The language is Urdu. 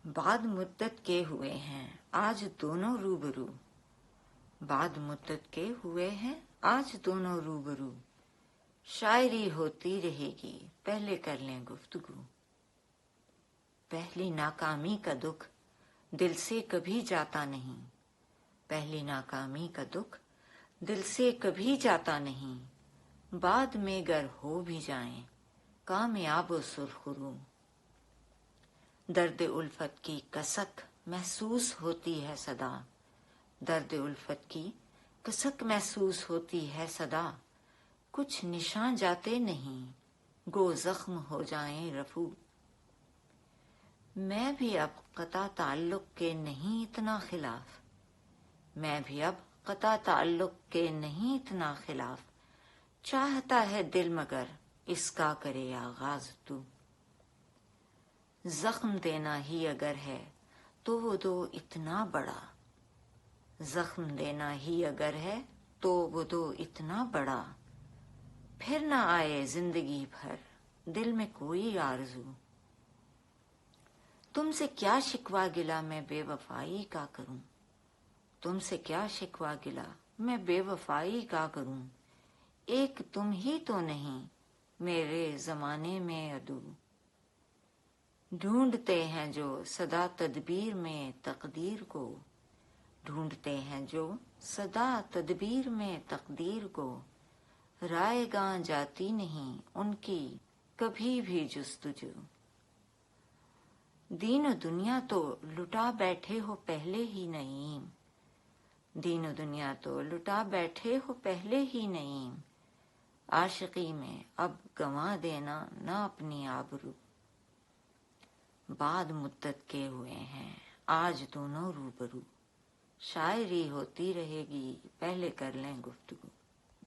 بعد مدت کے ہوئے ہیں آج دونوں روبرو، بعد مدت کے ہوئے ہیں آج دونوں روبرو، شاعری ہوتی رہے گی پہلے کر لیں گفتگو۔ پہلی ناکامی کا دکھ دل سے کبھی جاتا نہیں، پہلی ناکامی کا دکھ دل سے کبھی جاتا نہیں، بعد میں گر ہو بھی جائیں کامیاب و سرخرو۔ درد الفت کی کسک محسوس ہوتی ہے صدا، درد الفت کی کسک محسوس ہوتی ہے صدا، کچھ نشاں جاتے نہیں گو زخم ہو جائیں رفو۔ میں بھی اب قطع تعلق کے نہیں اتنا خلاف، میں بھی اب قطع تعلق کے نہیں اتنا خلاف، چاہتا ہے دل مگر اس کا کرے آغاز تو۔ زخم دینا ہی اگر ہے تو وہ دو اتنا بڑا، زخم دینا ہی اگر ہے تو وہ دو اتنا بڑا، پھر نہ آئے زندگی بھر دل میں کوئی آرزو۔ تم سے کیا شکوہ گلا میں بے وفائی کا کروں، تم سے کیا شکوہ گلا میں بے وفائی کا کروں، ایک تم ہی تو نہیں میرے زمانے میں عدو۔ ڈھونڈتے ہیں جو سدا تدبیر میں تقدیر کو، ڈھونڈتے ہیں جو سدا تدبیر میں تقدیر کو، رائے گاں جاتی نہیں ان کی کبھی بھی جستجو۔ دین و دنیا تو لٹا بیٹھے ہو پہلے ہی نعیم، دین و دنیا تو لٹا بیٹھے ہو پہلے ہی نعیم، عاشقی میں اب گنوا دینا نہ اپنی آبرو۔ بعد مدت کے ہوئے ہیں آج دونوں روبرو، شاعری ہوتی رہے گی پہلے کر لیں گفتگو۔